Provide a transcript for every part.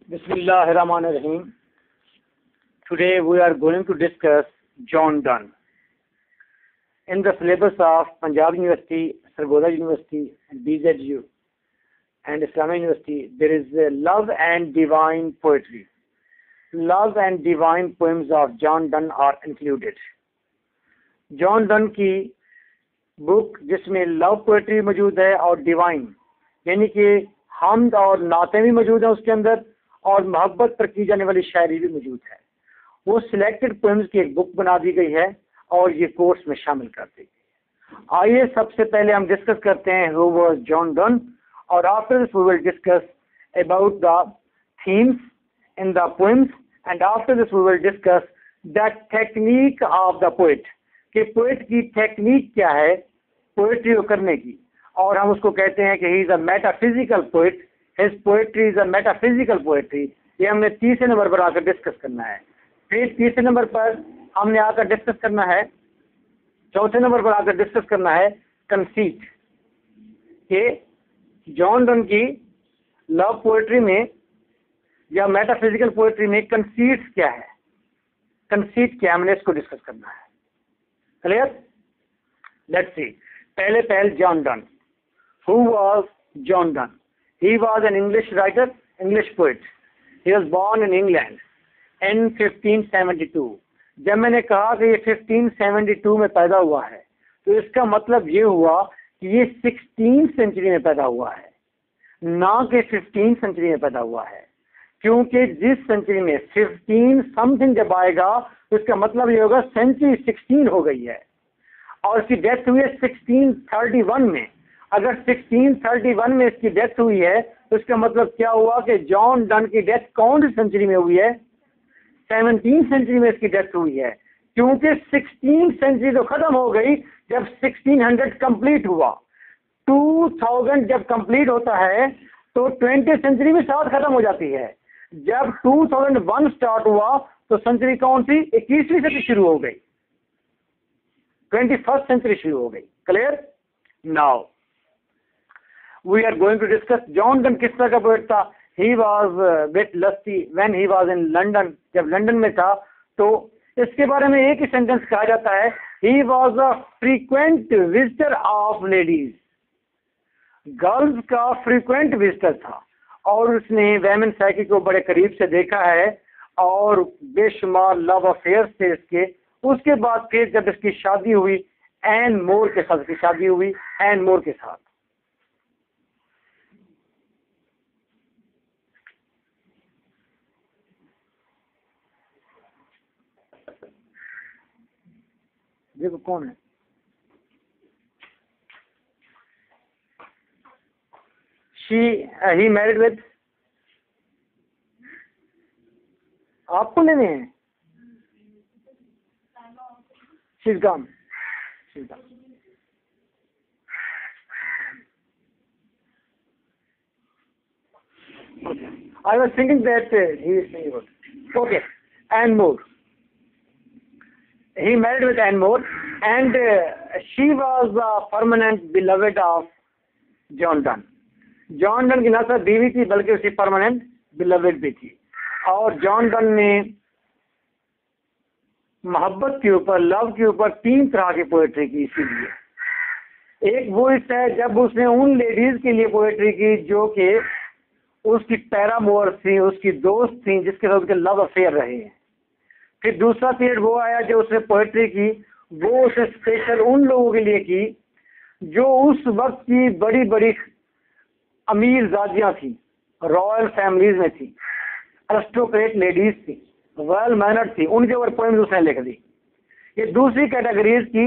Bismillahirrahmanirrahim. Today we are going to discuss John Donne. In the syllabus of Punjab University, Sargodha University, and BZU, and Islamic University, there is Love and Divine Poetry. Love and Divine Poems of John Donne are included. John Donne की book जिसमें love poetry मौजूद है और divine यानी कि हमद और नाते भी मौजूद है उसके अंदर, और मोहब्बत पर की जाने वाली शायरी भी मौजूद है। वो सिलेक्टेड पोएम्स की एक बुक बना दी गई है और ये कोर्स में शामिल कर दी गई है। आइए सबसे पहले हम डिस्कस करते हैं हु वाज जॉन डन, और after this we will discuss about the themes in the poems, and after this we will discuss the technique of the poet, कि पोएट की टेक्निक क्या है पोएट्री को करने की। और हम उसको कहते हैं कि he is a metaphysical poet, his poetry is a metaphysical poetry. ये हमने तीसरे नंबर पर आकर डिस्कस करना है। फिर तीसरे नंबर पर हमने आकर डिस्कस करना है, चौथे नंबर पर आकर डिस्कस करना है कंसीट, कि जॉन डन की लव पोएट्री में या मेटाफिजिकल पोएट्री में कंसीट क्या है, कंसीट क्या है, हमने इसको डिस्कस करना है। क्लियर? Let's see. पहले John Donne. Who was John Donne? He was an English writer, English poet. He was born in England in 1572. जब मैंने कहा कि ये 1572 में पैदा हुआ है, तो इसका मतलब ये हुआ कि ये 16th सेंचुरी में पैदा हुआ है, ना कि 15th सेंचुरी में पैदा हुआ है। क्योंकि जिस सेंचुरी में 15 समथिंग जब आएगा तो इसका मतलब ये होगा सेंचुरी 16 हो गई है, और इसकी डेथ हुई है 1631 में। अगर 1631 में इसकी डेथ हुई है तो इसका मतलब क्या हुआ कि जॉन डन की डेथ कौन सी सेंचुरी में हुई है? 17th सेंचुरी में इसकी डेथ हुई है, क्योंकि 16th सेंचुरी तो खत्म हो गई जब 1600 कंप्लीट हुआ। 2000 जब कंप्लीट होता है तो 20th सेंचुरी में साथ खत्म हो जाती है। जब 2001 स्टार्ट हुआ तो सेंचुरी कौन सी? 21वीं सदी शुरू हो गई, 21st सेंचुरी शुरू हो गई। Clear? Now we are going to discuss John Donne किस तरह का पोएट था। he was bit lusty when he was in London, जब लंदन में था तो इसके बारे में एक ही सेंटेंस कहा जाता है, he was a frequent visitor of ladies, girls का फ्रीक्वेंट विजिटर था, और उसने वेमेन साइकी को बड़े करीब से देखा है और बेशुमार लव अफेयर्स थे इसके। उसके बाद फिर जब इसकी शादी हुई एन मोर के साथ, इसकी शादी हुई एन मोर के साथ। देखो कौन है, ही मैरिड विद, आपको लेने हैं? शीज gone, शीज gone. Okay. I was thinking that he is saying good. Okay, Anne Moore. He married with Anne Moore, and she was the permanent beloved of John Donne. John Donne की न सिर्फ बीवी थी बल्कि उसकी परमानेंट बिलवेड भी थी। और जॉन डन ने मोहब्बत के ऊपर, लव के ऊपर 3 तरह की पोएट्री की। इसीलिए एक वो हिस्सा है जब उसने उन लेडीज के लिए पोएट्री की जो कि उसकी पैरामोर थी, उसकी दोस्त थी, जिसके साथ उसके लव अफेयर रहे हैं। फिर दूसरा पीरियड वो आया जो उसने पोएट्री की, वो उसे स्पेशल उन लोगों के लिए की जो उस वक्त की बड़ी बड़ी अमीर जादियाँ थी, रॉयल फैमिलीज में थी, अरिस्टोक्रेट लेडीज थी, वेल मैनर्ड थी, उनके ऊपर पोएम्स उसने लिख दी। ये दूसरी कैटेगरीज की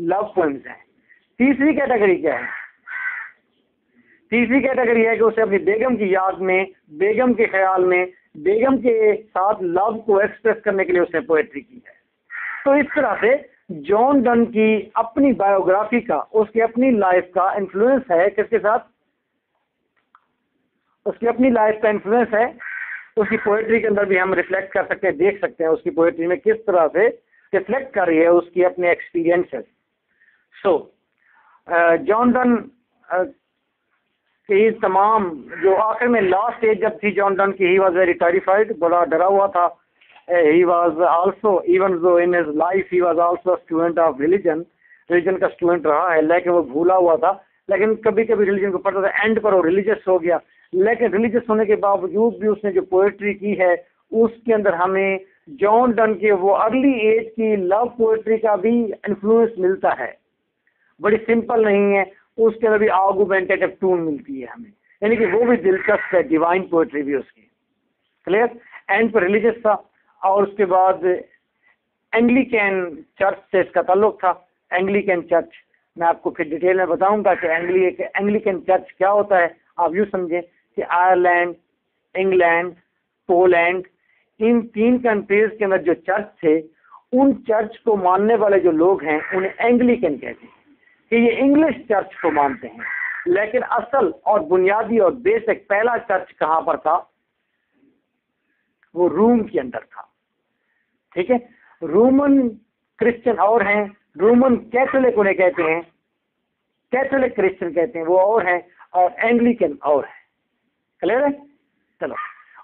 लव पोएम्स हैं। तीसरी कैटेगरी क्या है? तीसरी कैटेगरी है कि उसे अपनी बेगम की याद में, बेगम के ख्याल में, बेगम के साथ लव को एक्सप्रेस करने के लिए उसने पोएट्री की है। तो इस तरह से जॉन डन की अपनी बायोग्राफी का, उसकी अपनी लाइफ का इन्फ्लुएंस है किसके साथ? उसकी अपनी लाइफ का इन्फ्लुएंस है। उसकी पोएट्री के अंदर भी हम रिफ्लेक्ट कर सकते हैं, देख सकते हैं उसकी पोएट्री में किस तरह से रिफ्लेक्ट कर रही है उसकी अपने एक्सपीरियंसेस। सो जॉन डन कि ये तमाम जो आखिर में लास्ट एज जब थी जॉन डन की, ही वॉज वेरी टेरिफाइड, बड़ा डरा हुआ था। He was also even though in his life he was also student of religion, religion का स्टूडेंट रहा है, लेकिन वो भूला हुआ था, लेकिन कभी कभी रिलीजन को पढ़ता था। एंड पर वो रिलीजियस हो गया, लेकिन रिलीजियस होने के बावजूद भी उसने जो पोएट्री की है उसके अंदर हमें जॉन डन के वो अर्ली एज की लव पोएट्री का भी इन्फ्लुएंस मिलता है। बड़ी सिंपल नहीं है, उसके अंदर भी आर्गुमेंटेटिव टून मिलती है हमें, यानी कि वो भी दिलचस्प है, डिवाइन पोएट्री भी उसकी। क्लियर? एंड पर रिलीजियस था, और उसके बाद एंग्लिकन चर्च से इसका ताल्लुक था। एंग्लिकन चर्च मैं आपको फिर डिटेल में बताऊंगा कि एंग्लिकन चर्च क्या होता है। आप यूँ समझें कि आयरलैंड, इंग्लैंड, पोलैंड, इन 3 कंट्रीज के अंदर जो चर्च थे, उन चर्च को मानने वाले जो लोग हैं उन्हें एंग्लिकन कहते हैं, कि ये इंग्लिश चर्च को मानते हैं। लेकिन असल और बुनियादी और बेसिक पहला चर्च कहाँ पर था? वो रोम के अंदर था। ठीक है? रोमन क्रिश्चियन और हैं, रोमन कैथोलिक उन्हें कहते हैं, कैथोलिक क्रिश्चियन कहते हैं, वो और हैं, और एंग्लिकन और है। क्लियर है? चलो,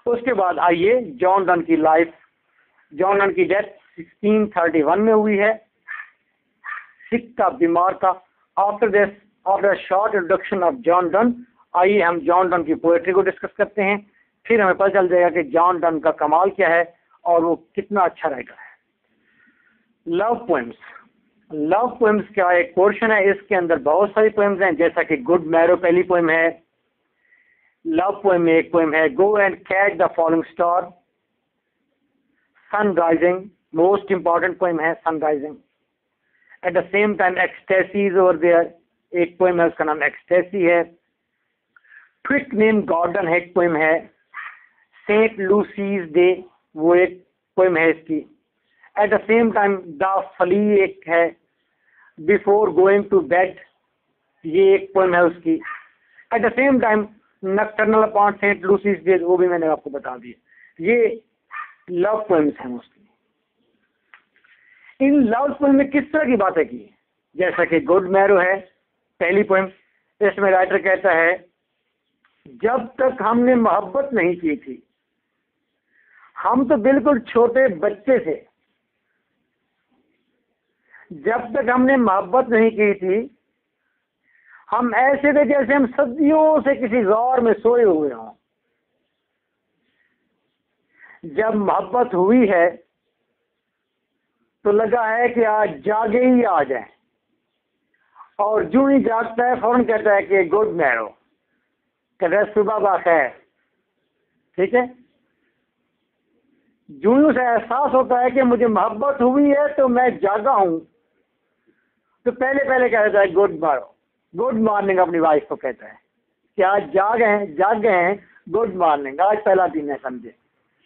उसके बाद आइए जॉन डन की लाइफ। जॉन डन की डेथ 1631 में हुई है। सिक का बीमार था। After short introduction of John Donne, आइए हम जॉन डन की पोएट्री को डिस्कस करते हैं, फिर हमें पता चल जाएगा कि जॉन डन का कमाल क्या है और वो कितना अच्छा राइटर है। लव पोएम्स, लव पोएम्स का एक पोर्शन है, इसके अंदर बहुत सारी पोएम्स हैं, जैसा कि गुड मैरो पहली पोएम है। लव पोएम में एक पोएम है go and catch the falling star. Sun rising most important poem है, sun rising. At the same time ecstasy is over there, एक पोएम है उसका नाम एक्सटेसी है। ट्विक नेम गॉर्डन है, एक पोएम है। सेंट लूसीज डे, वो एक पोएम है इसकी। Eight the same time the फली एक है। बिफोर गोइंग टू बेड, ये एक पोएम है उसकी। At the same time nocturnal upon Saint Lucy's day, वो भी मैंने आपको बता दिया। ये लव पोएम्स हैं उसकी। इन लव पोएम में किस तरह की बातें की, जैसा कि गुड मैरो है पहली पोएम, इसमें राइटर कहता है जब तक हमने मोहब्बत नहीं की थी, हम तो बिल्कुल छोटे बच्चे थे, जब तक हमने मोहब्बत नहीं की थी हम ऐसे थे जैसे हम सदियों से किसी गौर में सोए हुए हों। जब मोहब्बत हुई है तो लगा है कि आज जागे ही आ जाए, और जो ही जागता है फौरन कहता है कि गुड मैरो, कहता है सुबह बखैर। ठीक है? जो ही उसे एहसास होता है कि मुझे मोहब्बत हुई है तो मैं जागा हूं, तो पहले कहता है गुड मैरो, गुड मॉर्निंग अपनी वाइफ को कहता है कि आज जाग गए हैं, गुड मॉर्निंग, आज पहला दिन है, समझे,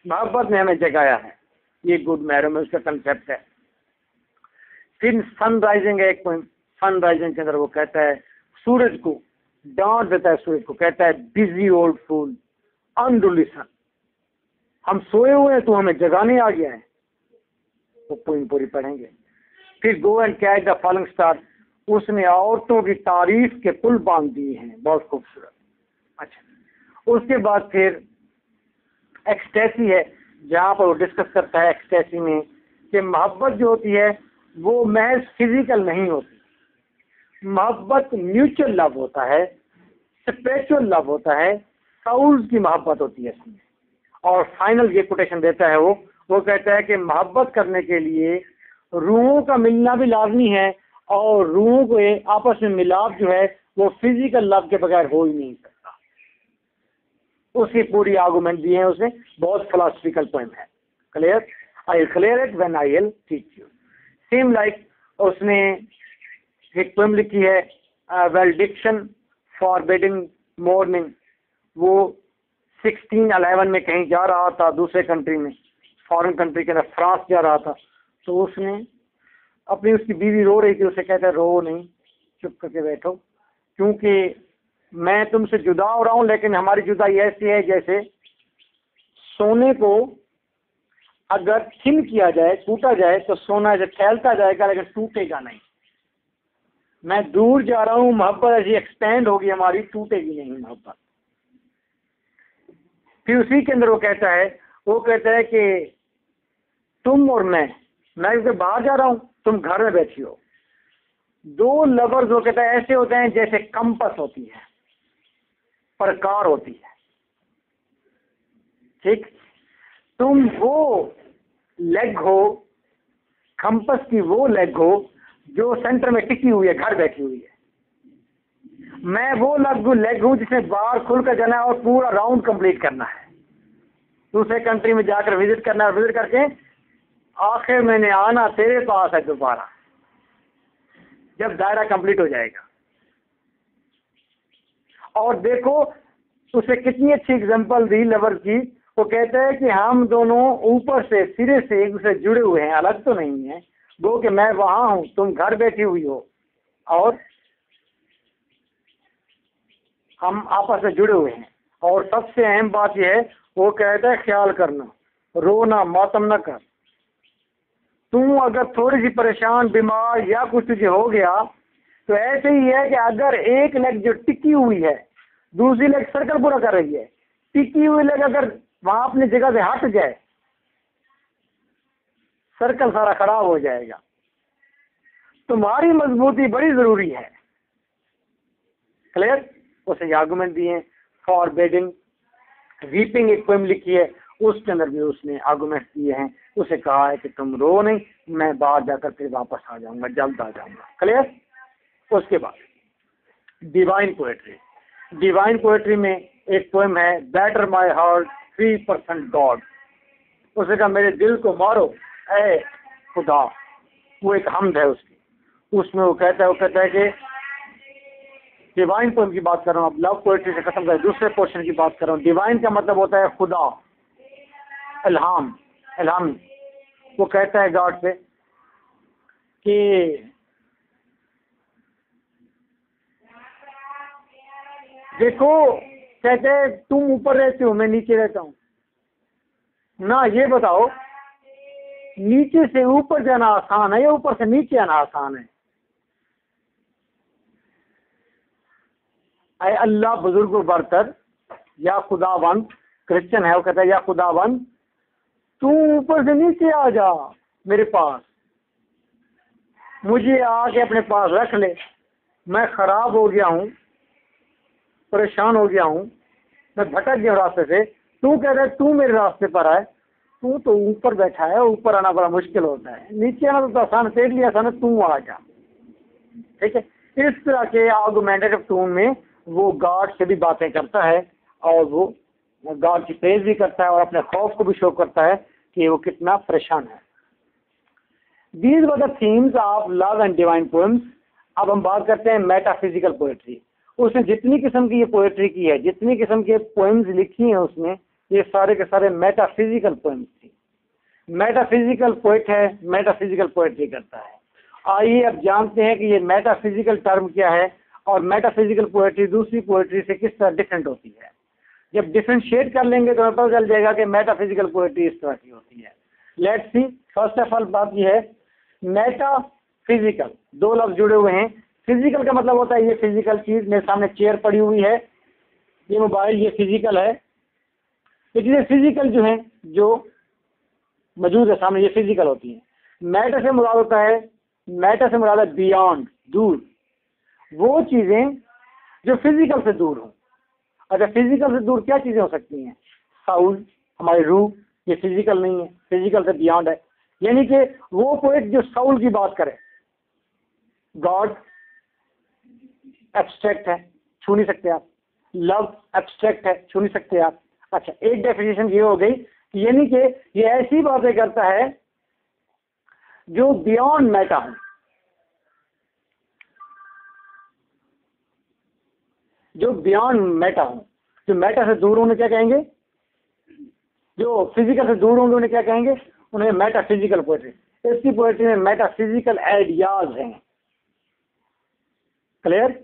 मोहब्बत ने हमें जगाया है। ये गुड मैरो में उसका कंसेप्ट है। फिर सन राइजिंग है एक पोएम। सन राइजिंग के अंदर वो कहता है सूरज को डांट देता है, सूरज को कहता है बिजी ओल्ड फूल अनडुली सन, हम सोए हुए हैं तो हमें जगाने आ गया है। वो पोएम पूरी पढ़ेंगे। फिर गो and catch the falling star, उसने औरतों की तारीफ के पुल बांध दिए हैं, बहुत खूबसूरत। अच्छा, उसके बाद फिर एक्सटेसी है, जहाँ पर वो डिस्कस करता है एक्सटेसी में कि मोहब्बत जो होती है वो महज फिजिकल नहीं होती, मोहब्बत म्यूचुअल लव होता है, स्पिरिचुअल लव होता है, साउल्स की मोहब्बत होती है इसमें। और फाइनल ये कोटेशन देता है वो कहता है कि मोहब्बत करने के लिए रूहों का मिलना भी लाजमी है, और रूहों को आपस में मिलाप जो है वो फिजिकल लव के बगैर हो ही नहीं सकता। उसकी पूरी आर्गुमेंट दी है उसने, बहुत फिलोसफिकल पोएम है। Clear? I will clear it when I will teach you. Same like उसने एक पोएम लिखी है वेलडिक्शन फॉरबिडिंग मॉर्निंग। वो 1611 में कहीं जा रहा था दूसरे कंट्री में, फॉरेन कंट्री के अंदर फ्रांस जा रहा था, तो उसने अपनी, उसकी बीवी रो रही थी, उसे कहता है रो नहीं, चुप करके बैठो, क्योंकि मैं तुमसे जुदा हो रहा हूँ, लेकिन हमारी जुदाई ऐसी है जैसे सोने को अगर थिन किया जाए, टूटा जाए, तो सोना ऐसे फैलता जाएगा लेकिन टूटेगा नहीं। मैं दूर जा रहा हूँ, मोहब्बत ऐसी एक्सपेंड होगी हमारी, टूटेगी नहीं मोहब्बत। फिर उसी के अंदर वो कहता है कि तुम और मैं इधर बाहर जा रहा हूँ, तुम घर में बैठी हो। दो लवर्स वो कहता है ऐसे होते हैं जैसे कंपस होती है, प्रकार होती है, ठीक। तुम वो लेग हो, कंपस की वो लेग हो जो सेंटर में टिकी हुई है, घर बैठी हुई है। मैं वो लेग हूँ जिसे बाहर खुलकर जाना है और पूरा राउंड कंप्लीट करना है, दूसरे कंट्री में जाकर विजिट करना है, विजिट करके आखिर मैंने आना तेरे पास है दोबारा, जब दायरा कंप्लीट हो जाएगा। और देखो उसे कितनी अच्छी एग्जांपल दी लवर की। वो कहते हैं कि हम दोनों ऊपर से सिरे से एक दूसरे जुड़े हुए हैं, अलग तो नहीं है। वो कि मैं वहां हूं, तुम घर बैठी हुई हो, और हम आपस में जुड़े हुए हैं। और सबसे अहम बात यह है, वो कहता है ख्याल करना, रोना, मातम न कर। तू अगर थोड़ी सी परेशान, बीमार या कुछ तुझे हो गया तो ऐसे ही है कि अगर एक लेग जो टिकी हुई है, दूसरी लेग सर्कल पूरा कर रही है, टिकी हुई लेग अगर वहां अपनी जगह से हट जाए, सर्कल सारा खराब हो जाएगा। तुम्हारी मजबूती बड़ी जरूरी है। क्लियर? उसे आर्गुमेंट दिए। फॉर बेडिंग वीपिंग एक पोएम लिखी है, उसके अंदर भी उसने आर्गुमेंट दिए हैं। उसे कहा है कि तुम रो नहीं, मैं बाहर जाकर फिर वापस आ जाऊंगा, जल्द आ जाऊंगा। क्लियर? उसके बाद डिवाइन पोएट्री। डिवाइन पोएट्री में एक पोएम है, बेटर माई हार्ट 3% गॉड। उसे कहा मेरे दिल को मारो ऐ खुदा। वो एक हमद है उसकी। उसमें वो कहता है कि डिवाइन पोएम की बात कर रहा हूँ, अब लव पोएट्री से खत्म कर दूसरे पोर्शन की बात कर रहा हूँ। डिवाइन का मतलब होता है खुदा, इल्हाम। वो कहता है गॉड से कि देखो, कहते हैं तुम ऊपर रहते हो, मैं नीचे रहता हूँ ना, ये बताओ नीचे से ऊपर जाना आसान है या ऊपर से नीचे आना आसान है? अरे अल्लाह बुजुर्ग बरतर या खुदावंत, क्रिश्चियन है, वो कहता है या खुदावंत तू ऊपर से नीचे आ जा मेरे पास, मुझे आके अपने पास रख ले। मैं खराब हो गया हूँ, परेशान हो गया हूँ, मैं भटक गया रास्ते से। तू कह रहा है तू मेरे रास्ते पर आए, तू तो ऊपर बैठा है, ऊपर आना बड़ा मुश्किल होता है, नीचे आना तो आसान, तेरे लिए आसान है, तू आ जा। ठीक है? इस तरह के आर्गुमेंटेटिव टोन में वो गॉड से भी बातें करता है और वो गॉड की प्रेज भी करता है और अपने खौफ को भी शो करता है कि वो कितना परेशान है। These were the themes of love and divine poems. अब हम बात करते हैं मेटाफिजिकल पोएट्री। उसने जितनी किस्म की ये पोएट्री की है, जितनी किस्म के पोएम्स लिखी हैं उसने, ये सारे के सारे मेटाफिजिकल पोएम्स थी। मेटाफिजिकल पोएट है, मेटाफिजिकल पोएट्री करता है। आइए अब जानते हैं कि ये मेटाफिजिकल टर्म क्या है और मेटाफिजिकल पोएट्री दूसरी पोएट्री से किस तरह डिफरेंट होती है। जब डिफरेंशिएट कर लेंगे तो हमें पता चल जाएगा कि मेटाफिजिकल पोएट्री इस तरह की होती है। Let's see. First of all बात यह है, मेटाफिजिकल, दो लफ्ज जुड़े हुए हैं। फिजिकल का मतलब होता है ये फिजिकल चीज, मेरे सामने चेयर पड़ी हुई है, ये मोबाइल, ये फिजिकल है। ये चीजें फिजिकल जो है, जो मौजूद है सामने, ये फिजिकल होती है। मैटर से मुराद होता है, मैटर से मुराद है बियॉन्ड, दूर, वो चीजें जो फिजिकल से दूर हो। अच्छा, फिजिकल से दूर क्या चीजें हो सकती हैं? साउल, हमारी रूह, ये फिजिकल नहीं है, फिजिकल से बियॉन्ड है। यानी कि वो पोएट जो साउल की बात करे। गॉड एब्स्ट्रैक्ट है, छू नहीं सकते आप। लव एब्स्ट्रैक्ट है, छू नहीं सकते आप। अच्छा, एक डेफिनेशन ये हो गई कि यानी कि ये ऐसी बातें करता है जो बियॉन्ड मैटर हो, जो बियॉन्ड मैटर हो। जो मैटर से दूर होने क्या कहेंगे? जो फिजिकल से दूर होंगे उन्हें क्या कहेंगे? उन्हें मेटाफिजिकल पोएट्री। इसकी पोएट्री में मेटाफिजिकल आइडियाज हैं। क्लियर?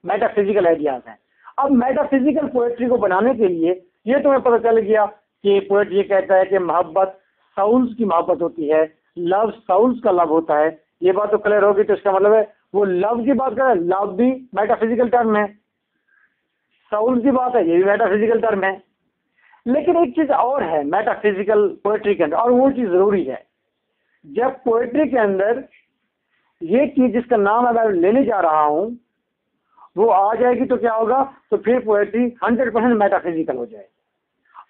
मेटाफिजिकल आइडियाज हैं। अब मेटाफिजिकल पोएट्री को बनाने के लिए ये तुम्हें पता चल गया कि पोएट ये कहता है कि मोहब्बत साउल्स की मोहब्बत होती है, लव साउल्स का लव होता है। ये बात तो क्लियर होगी। तो इसका मतलब है वो लव की बात कर, लव भी मेटाफिजिकल टर्म है, साउल की बात है, ये भी मेटाफिजिकल टर्म है। लेकिन एक चीज और है मेटाफिजिकल पोएट्री के अंदर, और वो चीज जरूरी है। जब पोएट्री के अंदर ये चीज जिसका नाम मैं लेने जा रहा हूं वो आ जाएगी तो क्या होगा, तो फिर पोएट्री 100% मेटाफिजिकल हो जाएगी,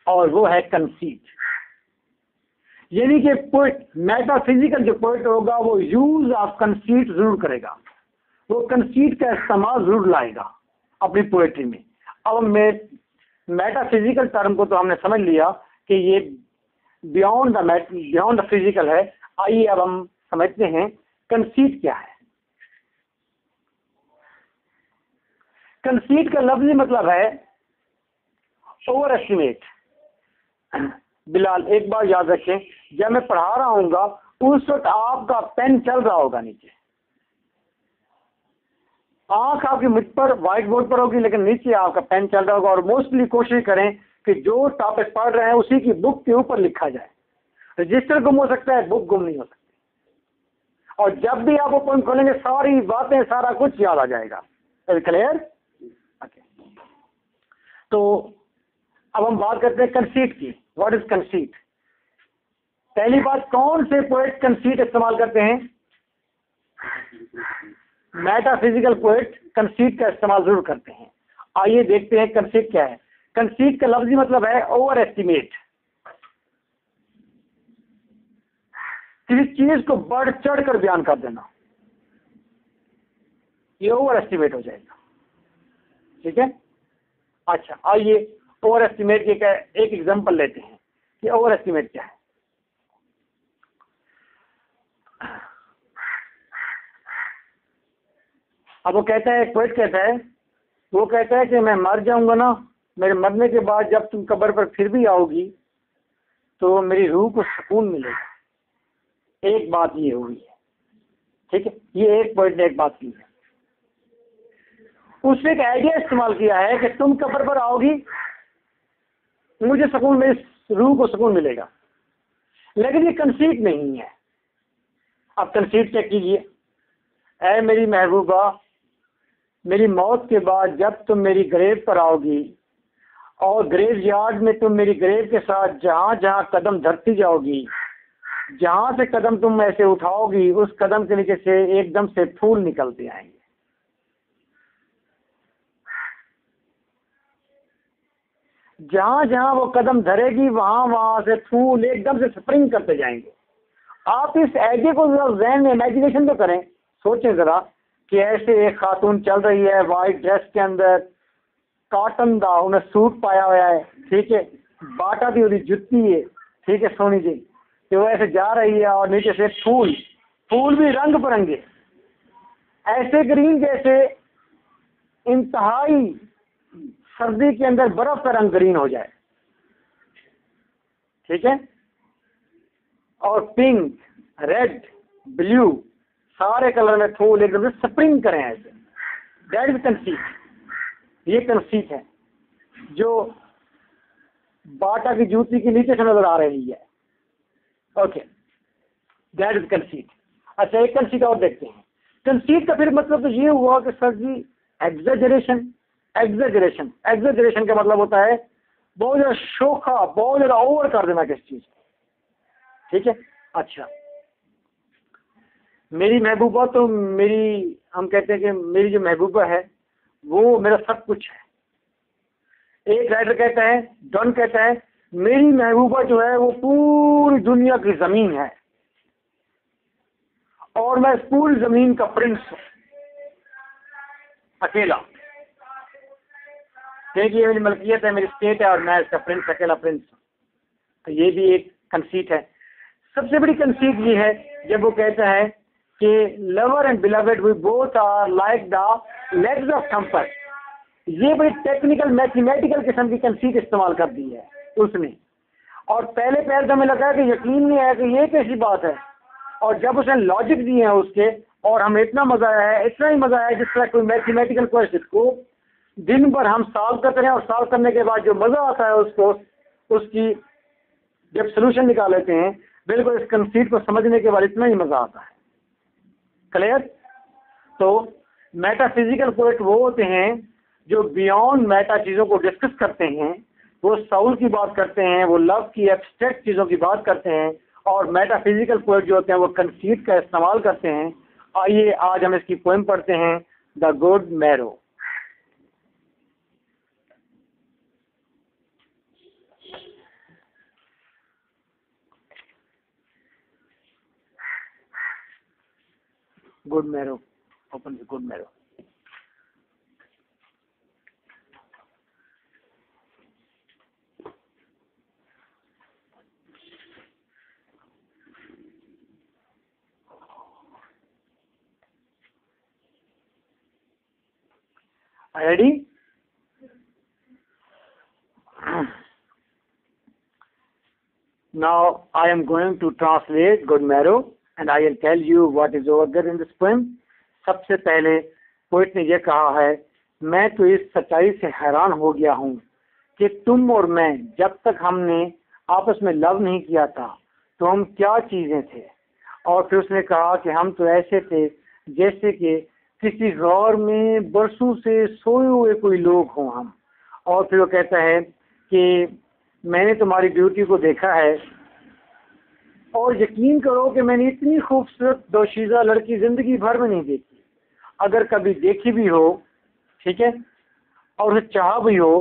और वो है कंसीट। यानी कि पोएट, मेटाफिजिकल जो पोएट होगा वो यूज ऑफ कंसीट जरूर करेगा, वो कंसीट का इस्तेमाल जरूर लाएगा अपनी पोएट्री में। अब मेटाफिजिकल टर्म को तो हमने समझ लिया कि ये बियॉन्ड द फिजिकल है। आइए अब हम समझते हैं कंसीट क्या है। कंसीट का लफ्ज़ी मतलब है ओवर एस्टिमेट। बिलाल एक बार याद रखें, जब मैं पढ़ा रहा हूँगा उस वक्त आपका पेन चल रहा होगा नीचे, आंख आपकी मुझ पर व्हाइट बोर्ड पर होगी लेकिन नीचे आपका पेन चल रहा होगा। और मोस्टली कोशिश करें कि जो टॉपिक पढ़ रहे हैं उसी की बुक के ऊपर लिखा जाए। रजिस्टर गुम हो सकता है, बुक गुम नहीं हो सकती। और जब भी आप वो पॉइंट खोलेंगे सारी बातें, सारा कुछ याद आ जाएगा। क्लियर? ओके, तो अब हम बात करते हैं कंसीट की। What is conceit? पहली बात, कौन से पोएट कंसीट इस्तेमाल करते हैं? मेटाफिजिकल पोएट कंसीट का इस्तेमाल जरूर करते हैं। आइए देखते हैं कंसीट क्या है। कंसीट का लफ्जी मतलब है ओवर एस्टिमेट, किसी चीज को बढ़ चढ़ कर बयान कर देना, ये ओवर एस्टिमेट हो जाएगा। ठीक है, अच्छा आइए ओवर एस्टिमेट के एक एग्जांपल लेते हैं कि ओवर एस्टिमेट क्या है। अब वो कहता है, पोएट कहता है, वो कहता है कि मैं मर जाऊंगा ना, मेरे मरने के बाद जब तुम कब्र पर फिर भी आओगी तो मेरी रूह को सुकून मिलेगा। एक बात ये हुई है, ठीक है, ये एक पोएट ने एक बात की है। उसने एक आइडिया इस्तेमाल किया है कि तुम कब्र पर आओगी, मुझे सुकून, मेरी रूह को सुकून मिलेगा, लेकिन ये कंसीट नहीं है। अब कंसीट चेक कीजिए। ऐ मेरी महबूबा, मेरी मौत के बाद जब तुम मेरी ग्रेव पर आओगी और ग्रेव यार्ड में तुम मेरी ग्रेव के साथ जहाँ जहाँ कदम धरती जाओगी, जहाँ से कदम तुम ऐसे उठाओगी उस कदम के नीचे से एकदम से फूल निकलते आएंगे। जहाँ जहाँ वो कदम धरेगी वहाँ वहाँ से फूल एकदम से स्प्रिंग करते जाएंगे। आप इस आइडिया को जरा ज़हन में इमेजिनेशन तो करें, सोचें ज़रा कि ऐसे एक खातून चल रही है वाइट ड्रेस के अंदर, कॉटन का उन्हें सूट पाया हुआ है, ठीक है, बाटा दी उन्हें जुत्ती है, ठीक है, सोनी जी, कि वो ऐसे जा रही है और नीचे से फूल, फूल भी रंग बिरंगे, ऐसे ग्रीन जैसे इंतहाई सर्दी के अंदर बर्फ का रंग ग्रीन हो जाए, ठीक है, और पिंक, रेड, ब्लू सारे कलर में फूल एकदम से स्प्रिंग करें ऐसे। That is conceit. ये कंसीट है जो बाटा की जूती के नीचे से नजर आ रही है। Okay, that is conceit. अच्छा, एक कंसीट और देखते हैं। कंसीट का फिर मतलब तो ये हुआ कि सर जी एग्जेजरेशन। एग्जेजरेशन, एग्जेजरेशन का मतलब होता है बहुत ज्यादा शोखा, बहुत ज्यादा ओवर कर देना किसी चीज, ठीक है। अच्छा, मेरी महबूबा तो मेरी, हम कहते हैं कि मेरी जो महबूबा है वो मेरा सब कुछ है। एक राइटर कहता है, डॉन कहता है, मेरी महबूबा जो है वो पूरी दुनिया की जमीन है और मैं इस पूरी जमीन का प्रिंस हूं अकेला, क्योंकि ये मेरी मलकियत है, मेरी स्टेट है और मैं इसका प्रिंस, अकेला प्रिंस हूं। तो ये भी एक कंसीट है। सबसे बड़ी कंसीट ये है जब वो कहता है कि lover and beloved we both are like the legs of thumper. ये बड़ी टेक्निकल मैथमेटिकल किस्म की कंसीट इस्तेमाल कर दी है उसने, और पहले पैर तो हमें लगा कि यकीन नहीं आया कि ये कैसी बात है, और जब उसने लॉजिक दिए हैं उसके, और हमें इतना मजा आया है, इतना ही मजा आया जिस तरह कोई मैथमेटिकल क्वेश्चन को दिन भर हम सॉल्व करते हैं और सॉल्व करने के बाद जो मजा आता है उसको, उसकी जब सोल्यूशन निकाल लेते हैं, बिल्कुल इस कंसीट को समझने के बाद इतना ही मजा आता है। क्लियर? तो मेटाफिजिकल पोएट वो होते हैं जो बियॉन्ड मेटा चीज़ों को डिस्कस करते हैं, वो साउल की बात करते हैं, वो लव की एब्स्ट्रैक्ट चीज़ों की बात करते हैं, और मेटाफिजिकल पोएट जो होते हैं वो कंसीट का इस्तेमाल करते हैं। आइए आज हम इसकी पोएम पढ़ते हैं, the good marrow. Good marrow, open the good marrow. Ready? Now I am going to translate good marrow and I will tell you what is over there in this poem. सबसे पहले poet ने यह कहा है, मैं तो इस सच्चाई से हैरान हो गया हूँ कि तुम और मैं जब तक हमने आपस में लव नहीं किया था तो हम क्या चीजें थे। और फिर उसने कहा कि हम तो ऐसे थे जैसे कि किसी गौर में बरसों से सोए हुए कोई लोग हों हम। और फिर वो कहता है कि मैंने तुम्हारी ब्यूटी को देखा है और यकीन करो कि मैंने इतनी खूबसूरत दोशीज़ा लड़की जिंदगी भर में नहीं देखी। अगर कभी देखी भी हो, ठीक है, और उसे चाहा भी हो,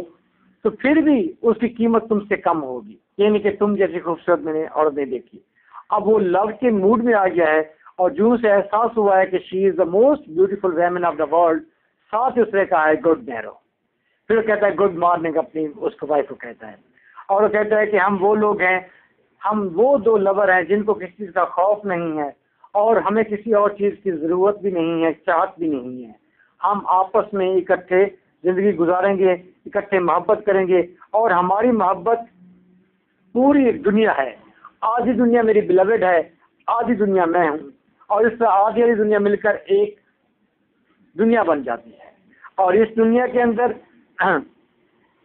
तो फिर भी उसकी कीमत तुमसे कम होगी, यानी कि तुम जैसी खूबसूरत मैंने औरत नहीं देखी। अब वो लव के मूड में आ गया है और जूं से एहसास हुआ है कि she is the most beautiful woman of the world, साथ ही उसने कहा है गुड मैरो। फिर वो कहता है गुड मॉर्निंग अपनी उसको वाइफ को कहता है, और वो कहता है कि हम वो लोग हैं, हम वो दो लवर हैं जिनको किसी चीज़ का खौफ नहीं है और हमें किसी और चीज़ की ज़रूरत भी नहीं है, चाहत भी नहीं है। हम आपस में इकट्ठे ज़िंदगी गुजारेंगे, इकट्ठे मोहब्बत करेंगे और हमारी मोहब्बत पूरी दुनिया है। आधी दुनिया मेरी बिलवेड है, आधी दुनिया मैं हूँ, और इस आधी आधी दुनिया मिलकर एक दुनिया बन जाती है। और इस दुनिया के अंदर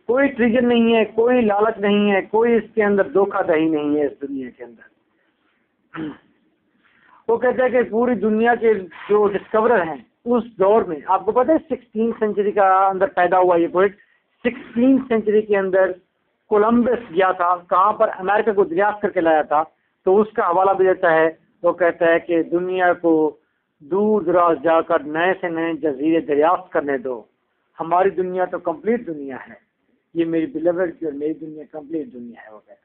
कोई ट्रिजर नहीं है, कोई लालच नहीं है, कोई इसके अंदर धोखाधड़ी नहीं है। इस दुनिया के अंदर वो कहते हैं कि पूरी दुनिया के जो डिस्कवरर हैं उस दौर में, आपको पता है 16वीं सेंचुरी का अंदर पैदा हुआ ये पोइट। 16वीं सेंचुरी के अंदर कोलंबस गया था, कहाँ पर, अमेरिका को दरियाफ्त करके लाया था, तो उसका हवाला भी देता है। वो कहता है कि दुनिया को दूर दराज जाकर नए से नए जजीरे दरियाफ्त करने दो, हमारी दुनिया तो कंप्लीट दुनिया है, ये मेरी बिलवेड की और मेरी दुनिया कंप्लीट दुनिया है, वो कहता है।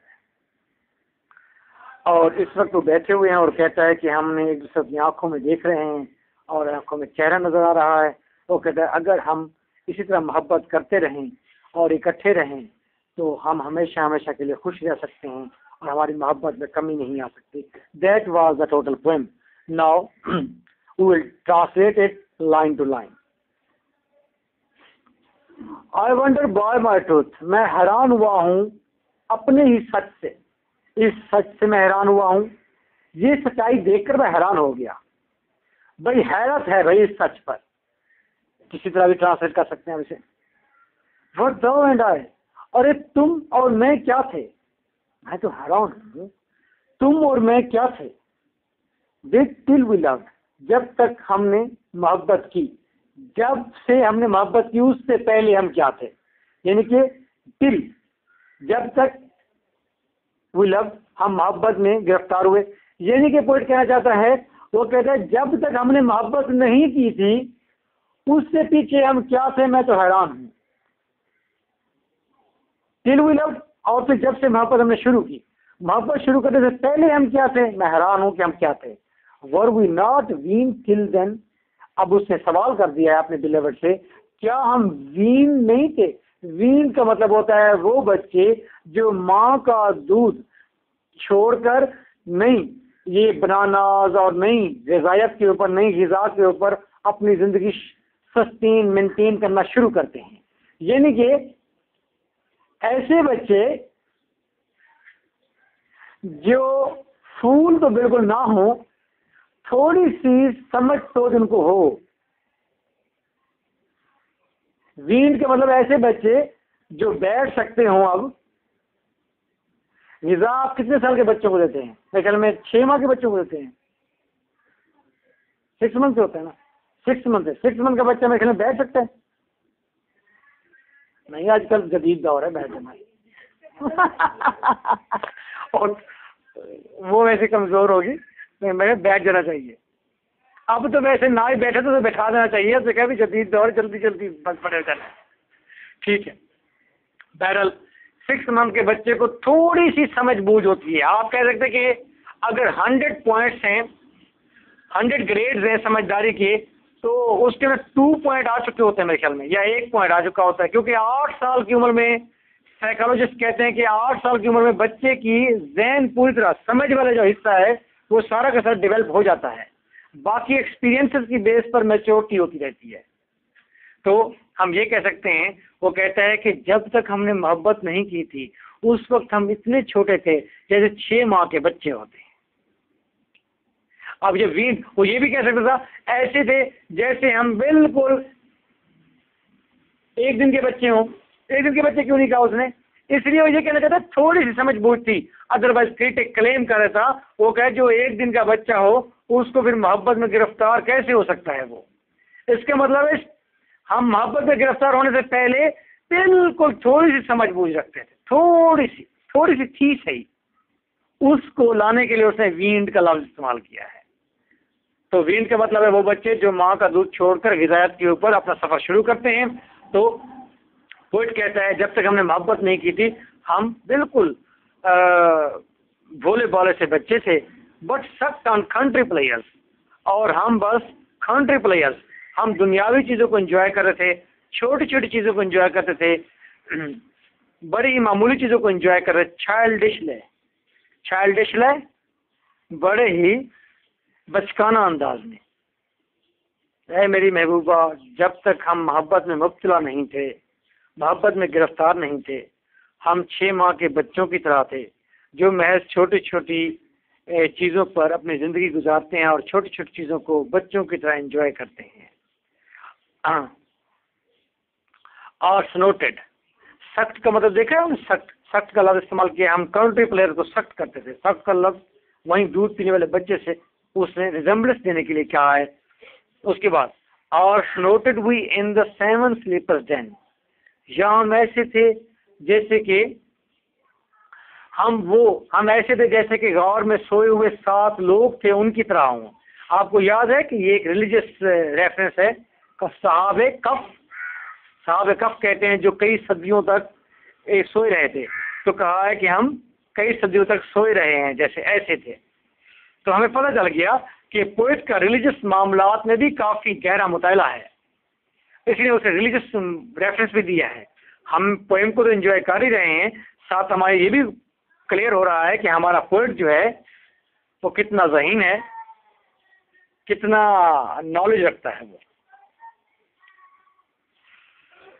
और इस वक्त वो बैठे हुए हैं और कहता है कि हमने एक दूसरे की आंखों में देख रहे हैं और आंखों में चेहरा नजर आ रहा है। वो कहता है अगर हम इसी तरह मोहब्बत करते रहें और इकट्ठे रहें तो हम हमेशा हमेशा के लिए खुश रह सकते हैं और हमारी मोहब्बत में कमी नहीं आ सकती। That was the total poem. Now we will translate it line to line. I wonder by my truth, मैं हैरान हुआ हूँ अपने ही सच से, इस सच से मैं हैरान हुआ हूँ, ये सच्चाई देखकर मैं हैरान हो गया। भाई हैरत है भाई इस सच पर, किसी तरह भी ट्रांसलेट कर सकते हैं इसे। व्हाट दो एंड आई, अरे तुम और मैं क्या थे, मैं तो हैरान हूँ, तुम और मैं क्या थे। डिड टिल वी लव, जब तक हमने मोहब्बत की, जब से हमने मोहब्बत की उससे पहले हम क्या थे, यानी कि टिल, जब तक वी लव, हम मोहब्बत में गिरफ्तार हुए। यानी कि पोइट कहना चाहता है, वो कहता है जब तक हमने मोहब्बत नहीं की थी उससे पीछे हम क्या थे, मैं तो हैरान हूँ। टिल वी लव, और फिर जब से मोहब्बत हमने शुरू की, मोहब्बत शुरू करने से पहले हम क्या थे, मैं हैरान हूँ कि हम क्या थे। Were we not wean till then, अब उसने सवाल कर दिया है अपने बिलीवर से, क्या हम वीन नहीं थे। वीन का मतलब होता है वो बच्चे जो माँ का दूध छोड़कर नहीं ये बनानाज और नई ग़िज़ायत के ऊपर, नई ग़िज़ा के ऊपर अपनी ज़िंदगी सस्टेन मेंटेन करना शुरू करते हैं। यानी कि ऐसे बच्चे जो फूल तो बिल्कुल ना हो, थोड़ी सी समझ सोच उनको हो। वीन के मतलब ऐसे बच्चे जो बैठ सकते हो। अब ग़िज़ा आप कितने साल के बच्चों को देते हैं, मेरे ख्याल में 6 माह के बच्चों को देते हैं, 6 मंथ से होता है ना, 6 मंथ है, 6 मंथ का बच्चा मेरे ख्याल में बैठ सकता है? नहीं, आजकल जदीद दौर है बैठना। और वो वैसे कमजोर होगी, नहीं मेरे बैठ जाना चाहिए। अब तो वैसे ना ही बैठे तो बैठा देना चाहिए, तो क्या भी जदीद दौर, जल्दी जल्दी बस पड़े जाना। ठीक है, बहरहाल 6 मंथ के बच्चे को थोड़ी सी समझ बूझ होती है। आप कह सकते कि अगर 100 पॉइंट्स हैं, 100 ग्रेड्स हैं समझदारी के, तो उसके में 2 पॉइंट आ चुके होते हैं मेरे ख्याल में, या 1 पॉइंट आ चुका होता है। क्योंकि 8 साल की उम्र में साइकोलॉजिस्ट कहते हैं कि 8 साल की उम्र में बच्चे की ज़हन पूरी तरह, समझ वाला जो हिस्सा है वो सारा का सारा डेवलप हो जाता है। बाकी एक्सपीरियंसेस की बेस पर मैच्योरिटी होती रहती है। तो हम ये कह सकते हैं, वो कहता है कि जब तक हमने मोहब्बत नहीं की थी उस वक्त हम इतने छोटे थे जैसे 6 माह के बच्चे होते हैं। अब ये वीर, वो ये भी कह सकता था ऐसे थे जैसे हम बिल्कुल 1 दिन के बच्चे हों। 1 दिन के बच्चे क्यों नहीं कहा उसने? इसलिए वो ये कहना चाहता थोड़ी सी समझ बूझ थी। अदरवाइज क्रिटिक क्लेम कर रहा था, वो कहे जो 1 दिन का बच्चा हो उसको फिर मोहब्बत में गिरफ्तार कैसे हो सकता है वो? इसका मतलब है हम मोहब्बत में गिरफ्तार होने से पहले बिल्कुल थोड़ी सी समझ बूझ रखते थे, थोड़ी सी थी सही। उसको लाने के लिए उसने वींड का लफ्ज इस्तेमाल किया है। तो वींड का मतलब है वो बच्चे जो माँ का दूध छोड़कर हिदायत के ऊपर अपना सफर शुरू करते हैं। तो पोइट कहता है जब तक हमने मोहब्बत नहीं की थी हम बिल्कुल भोले भाले से बच्चे थे, बट सख्त ऑन कंट्री प्लेयर्स, और हम बस कंट्री प्लेयर्स, हम दुनियावी चीज़ों को एंजॉय कर रहे थे, छोटी छोटी चीज़ों को एंजॉय करते थे, बड़ी मामूली चीज़ों को एंजॉय कर रहे, चाइल्डिशले बड़े ही बचकाना अंदाज में। ऐ मेरी महबूबा, जब तक हम मोहब्बत में मुब्तला नहीं थे, मोहब्बत में गिरफ्तार नहीं थे, हम 6 माह के बच्चों की तरह थे जो महज छोटी छोटी चीज़ों पर अपनी ज़िंदगी गुजारते हैं और छोटी छोटी चीज़ों को बच्चों की तरह एंजॉय करते हैं। और स्नोटेड, सख्त का मतलब देखा है हमने, सख्त का लफ्ज़ इस्तेमाल किया। हम कंट्री प्लेयर को सख्त करते थे, सख्त का लफ्ज़ वहीं दूध पीने वाले बच्चे से उसने रिजेम्बलेंस देने के लिए क्या है। उसके बाद और snorted we in the 7 sleepers den, या हम ऐसे थे जैसे कि हम ऐसे थे जैसे कि गौर में सोए हुए 7 लोग थे उनकी तरह हों। आपको याद है कि ये एक रिलीजियस रेफरेंस है। साहब कफ कहते हैं जो कई सदियों तक सोए रहे थे, तो कहा है कि हम कई सदियों तक सोए रहे हैं जैसे ऐसे थे। तो हमें पता चल गया कि पोइट का रिलीजियस मामलात में भी काफ़ी गहरा मुताला है, इसलिए उसे रिलीजियस रेफरेंस भी दिया है। हम पोएम को तो एंजॉय कर ही रहे हैं, साथ हमारे ये भी क्लियर हो रहा है कि हमारा पोइट जो है वो कितना ज़हीन है, कितना नॉलेज रखता है। वो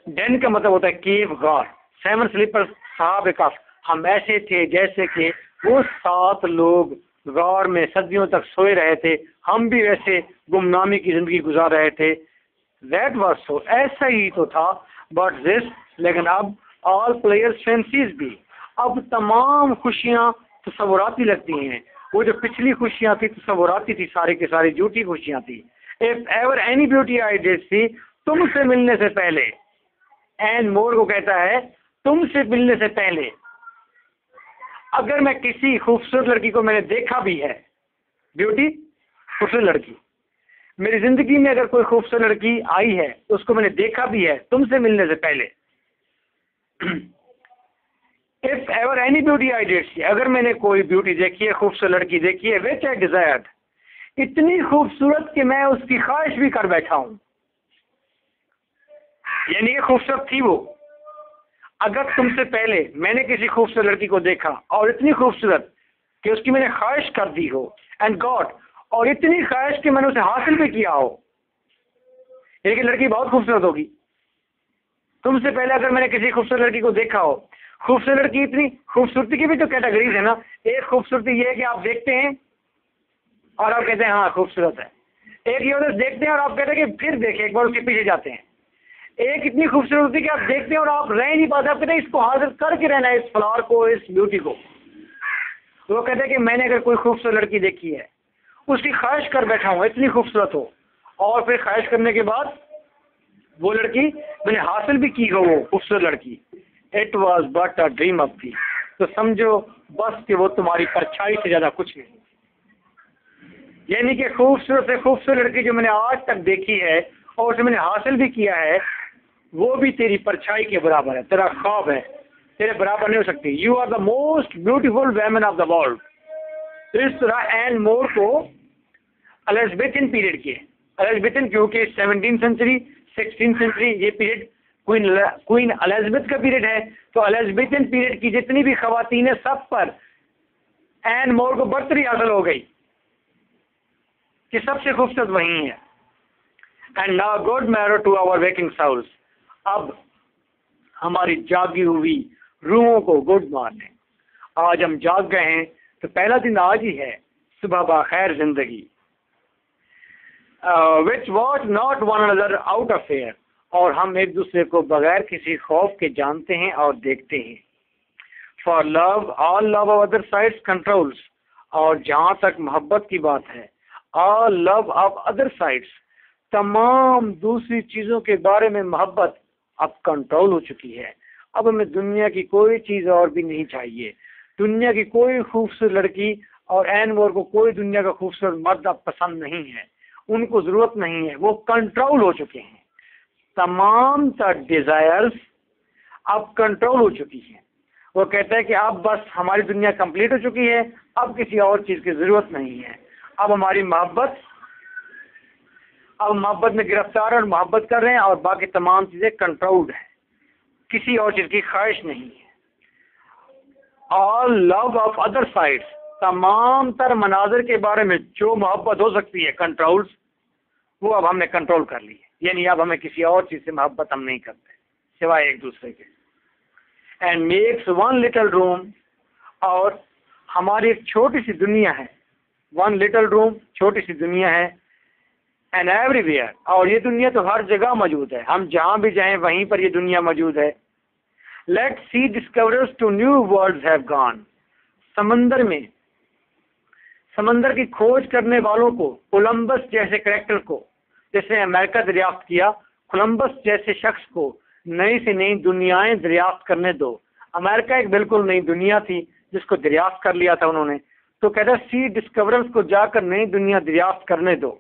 डेन का मतलब होता है केव, गार। 7 स्लीपर्स साहब कफ, हम ऐसे थे जैसे कि वो 7 लोग गौर में सदियों तक सोए रहे थे, हम भी वैसे गुमनामी की जिंदगी गुजार रहे थे। दैट वाज सो, ऐसा ही तो था। बट दिस, लेकिन अब ऑल प्लेयर्स फैंसीज भी, अब तमाम खुशियाँ तस्वुराती लगती हैं। वो जो पिछली खुशियाँ थी तस्वुराती थी, सारी की सारी झूठी खुशियाँ थी। If ever any beauty I did see, तुमसे मिलने से पहले, एन मोर को कहता है तुमसे मिलने से पहले अगर मैं किसी खूबसूरत लड़की को मैंने देखा भी है, ब्यूटी खूबसूरत लड़की, मेरी जिंदगी में अगर कोई खूबसूरत लड़की आई है उसको मैंने देखा भी है तुमसे मिलने से पहले। If ever any beauty I did see, अगर मैंने कोई ब्यूटी देखी है, खूबसूरत लड़की देखी है, विच आई डिजायर्ड, इतनी खूबसूरत कि मैं उसकी ख्वाहिश भी कर बैठा हूं, यानी ये खूबसूरत थी वो। अगर तुमसे पहले मैंने किसी खूबसूरत लड़की को देखा और इतनी खूबसूरत कि उसकी मैंने ख्वाहिश कर दी हो, एंड गॉड, और इतनी ख्वाहिश कि मैंने उसे हासिल भी किया हो, लेकिन लड़की बहुत खूबसूरत होगी। तुमसे पहले अगर मैंने किसी खूबसूरत लड़की को देखा हो, खूबसूरत लड़की, इतनी खूबसूरती की भी तो कैटेगरीज है ना। एक खूबसूरती ये है कि आप देखते हैं और आप कहते हैं हाँ खूबसूरत है, एक ये होता है देखते हैं और आप कहते हैं कि फिर देखें, एक बार उसके पीछे जाते हैं। एक इतनी खूबसूरत होती है कि आप देखते हैं और आप रह नहीं पाते, आप कहते हैं इसको हासिल करके रहना है, इस फ्लावर को, इस ब्यूटी को। तो वो कहते हैं कि मैंने अगर कोई खूबसूरत लड़की देखी है, उसकी ख्वाहिश कर बैठा हूँ, इतनी खूबसूरत हो, और फिर ख्वाहिश करने के बाद वो लड़की मैंने हासिल भी की हो, वो खूबसूरत लड़की, it was but a dream of थी, तो समझो बस कि वो तुम्हारी परछाई से ज्यादा कुछ नहीं। यानी कि खूबसूरत से खूबसूरत लड़की जो मैंने आज तक देखी है और उसे मैंने हासिल भी किया है, वो भी तेरी परछाई के बराबर है, तेरा ख्वाब है, तेरे बराबर नहीं हो सकती। You are the most beautiful women of the world. इस तरह एन मोर को एलिज़ाबेथन पीरियड के, एलिज़ाबेथन क्योंकि 17वीं सेंचुरी 16वीं सेंचुरी ये पीरियड क्वीन एलिज़ाबेथ का पीरियड है, तो एलिज़ाबेथन पीरियड की जितनी भी खवातीन है सब पर एन मोर को बर्तरी हासिल हो गई कि सबसे खूबसूरत वही है। And now good morrow to our waking souls. अब हमारी जागी हुई रूहों को गुड मॉर्निंग। आज हम जाग गए हैं तो पहला दिन आज ही है, सुबह बाखैर जिंदगी। Which what not one another out of fair, और हम एक दूसरे को बगैर किसी खौफ के जानते हैं और देखते हैं। For love all love of other sides controls, और जहाँ तक मोहब्बत की बात है, all love of other sides, तमाम दूसरी चीज़ों के बारे में मोहब्बत अब कंट्रोल हो चुकी है। अब हमें दुनिया की कोई चीज़ और भी नहीं चाहिए। दुनिया की कोई खूबसूरत लड़की और एन मोर को कोई दुनिया का खूबसूरत मर्द अब पसंद नहीं है, उनको ज़रूरत नहीं है, वो कंट्रोल हो चुके हैं। तमाम डिज़ायर्स अब कंट्रोल हो चुकी है। वो कहते हैं कि अब बस हमारी दुनिया कंप्लीट हो चुकी है, अब किसी और चीज़ की ज़रूरत नहीं है। अब हमारी मोहब्बत, अब मोहब्बत में गिरफ्तार और मोहब्बत कर रहे हैं और बाकी तमाम चीज़ें कंट्रोल्ड है, किसी और चीज़ की ख्वाहिश नहीं है। All love of other sides, तमाम तर मनाजिर के बारे में जो मोहब्बत हो सकती है कंट्रोल्स, वो अब हमने कंट्रोल कर ली है। यानी अब हमें किसी और चीज़ से मोहब्बत हम नहीं करते सिवाय एक दूसरे के। And makes one little room, और हमारी एक छोटी सी दुनिया है, वन लिटिल रूम छोटी सी दुनिया है, एंड एवरीवेयर, और ये दुनिया तो हर जगह मौजूद है, हम जहाँ भी जाएं वहीं पर ये दुनिया मौजूद है। Let sea discoverers to new worlds have gone, समंदर में समंदर की खोज करने वालों को, कोलंबस जैसे कैरेक्टर को जिसने अमेरिका दरियाफ्त किया, कोलंबस जैसे शख्स को नई से नई दुनियाएं दरियाफ्त करने दो। अमेरिका एक बिल्कुल नई दुनिया थी जिसको दरियाफ्त कर लिया था उन्होंने, तो कहता है सी डिस्कवरर्स को जाकर नई दुनिया दरियाफ्त करने दो।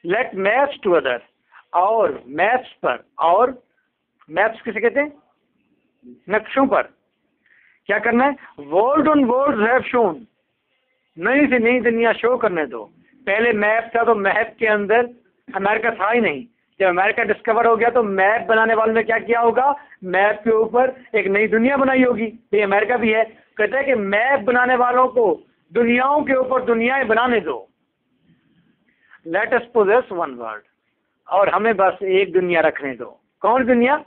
लेट मैप्स टू अदर, और मैप्स पर, और मैप्स किसे कहते हैं, नक्शों पर क्या करना है, world on world have shown, नई से नई दुनिया शो करने दो। पहले मैप था तो मैप के अंदर अमेरिका था ही नहीं, जब अमेरिका डिस्कवर हो गया तो मैप बनाने वालों ने क्या किया होगा, मैप के ऊपर एक नई दुनिया बनाई होगी, ये अमेरिका भी है। कहता है कि मैप बनाने वालों को दुनियाओं के ऊपर दुनियाएं बनाने दो। Let us possess one world, और हमें बस एक दुनिया रखने दो। कौन दुनिया,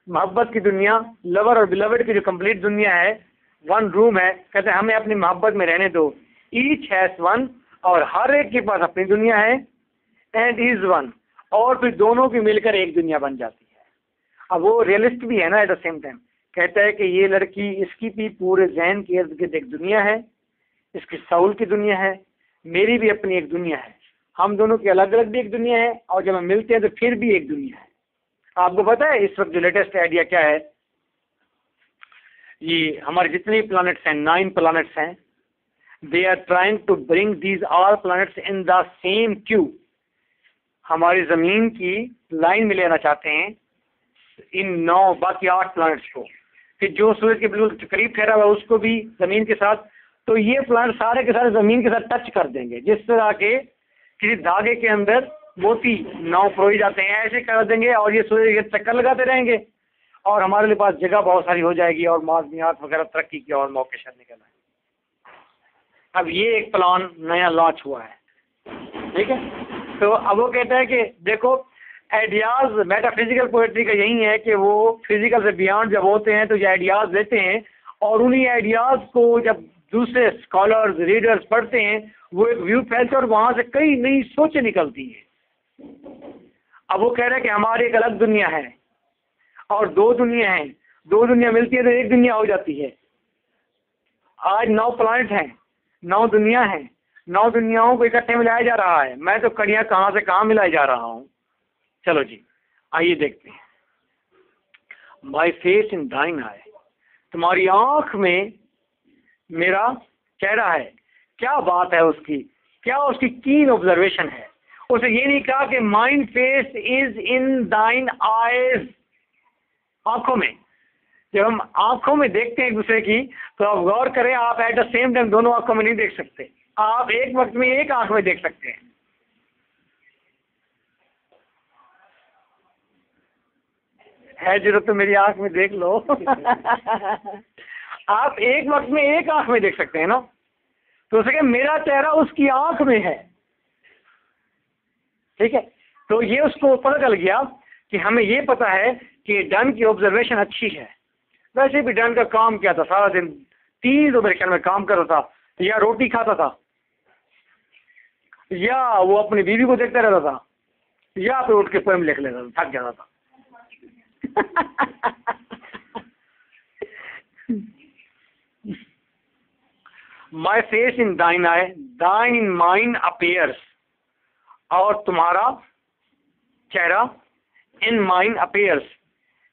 मोहब्बत की दुनिया, लवर और बिलवर्ड की जो कंप्लीट दुनिया है, वन रूम है। कहते हैं हमें अपनी मोहब्बत में रहने दो। ईच हैज वन, और हर एक के पास अपनी दुनिया है, एंड इज वन, और फिर दोनों की मिलकर एक दुनिया बन जाती है। अब वो रियलिस्ट भी है ना एट द सेम टाइम। कहता है कि ये लड़की, इसकी भी पूरे जहन के इर्द गिर्द एक दुनिया है, इसकी साउल की दुनिया है, मेरी भी अपनी एक दुनिया है, हम दोनों की अलग अलग भी एक दुनिया है, और जब हम मिलते हैं तो फिर भी एक दुनिया है। आपको पता है इस वक्त जो लेटेस्ट आइडिया क्या है, ये हमारे जितने प्लैनेट्स हैं, 9 प्लैनेट्स हैं, they are trying to bring these all planets in the same queue, हमारी ज़मीन की लाइन में लेना चाहते हैं इन 9 बाकी 8 प्लैनेट्स को, फिर जो सूरज के बिल्कुल करीब ठहरा हुआ उसको भी ज़मीन के साथ, तो ये प्लैनेट सारे के सारे ज़मीन के साथ टच कर देंगे, जिस तरह के किसी धागे के अंदर मोती 9 परोए जाते हैं, ऐसे कर देंगे, और ये सूर्य के चक्कर लगाते रहेंगे, और हमारे पास जगह बहुत सारी हो जाएगी, और मादनियात वगैरह तरक्की की और मौके शर निकल आए। अब ये एक प्लान नया लॉन्च हुआ है, ठीक है। तो अब वो कहता है कि देखो आइडियाज़, मेटाफिजिकल पोएट्री का यही है कि वो फिजिकल से बियॉन्ड जब होते हैं तो ये आइडियाज़ लेते हैं, और उन्हीं आइडियाज़ को जब दूसरे स्कॉलर्स, रीडर्स पढ़ते हैं, वो एक व्यू फैलता है और वहाँ से कई नई सोचें निकलती हैं। अब वो कह रहे हैं कि हमारी एक अलग दुनिया है और 2 दुनिया हैं, 2 दुनिया मिलती है तो एक दुनिया हो जाती है। आज 9 प्लैनेट हैं, 9 दुनिया हैं, 9 दुनियाओं को इकट्ठे मिलाया जा रहा है। मैं तो कड़ियां कहाँ से कहाँ मिलाई जा रहा हूँ। चलो जी, आइए देखते हैं। माई फेस इन दाइन आई, तुम्हारी आंख में मेरा चेहरा है। क्या बात है उसकी, क्या उसकी कीन ऑब्जर्वेशन है। उसे ये नहीं कहा कि माइन फेस इज इन दाइन आईज, आंखों में। जब हम आंखों में देखते हैं एक दूसरे की, तो आप गौर करें, आप एट द सेम टाइम दोनों आंखों में नहीं देख सकते। आप एक वक्त में एक आंख में देख सकते हैं। है जरूरत तो मेरी आंख में देख लो। आप एक वक्त में एक आंख में देख सकते हैं ना। तो उसे मेरा चेहरा उसकी आंख में है, ठीक है। तो ये उसको पता चल गया कि हमें ये पता है कि डन की ऑब्जर्वेशन अच्छी है। वैसे भी डन का काम क्या था, सारा दिन 3 मेरे ख्याल में काम करता था, या रोटी खाता था, या वो अपनी बीवी को देखता रहता था, या फिर उठ के पोएम लिख लेता था, थक जाता था। माई फेस इन दाइन आई, दाइन इन माइन अपेयर्स, और तुम्हारा चेहरा इन माइन अपेयर्स,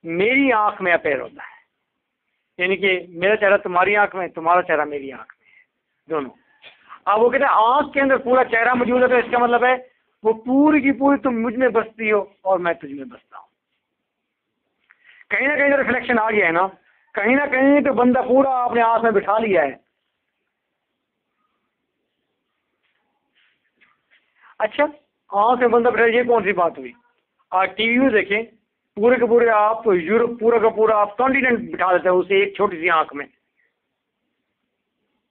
मेरी आंख में अपेयर होता है। यानी कि मेरा चेहरा तुम्हारी आंख में, तुम्हारा चेहरा मेरी आंख में है, दोनों। अब वो कहते हैं आंख के अंदर पूरा चेहरा मौजूद है, तो इसका मतलब है वो पूरी की पूरी तुम मुझ में बसती हो और मैं तुझ में बसता हूँ। कहीं ना कहीं तो रिफ्लेक्शन आ गया है ना, कहीं ना कहीं तो बंदा पूरा अपने आंख में बिठा लिया है। अच्छा, आंख में बंदा बिठा, ये कौन सी बात हुई। आज टीवी में देखें, पूरे के पूरे आप यूरोप पूरा का पूरा आप कॉन्टिनेंट बिठा देते हैं उसे एक छोटी सी आंख में,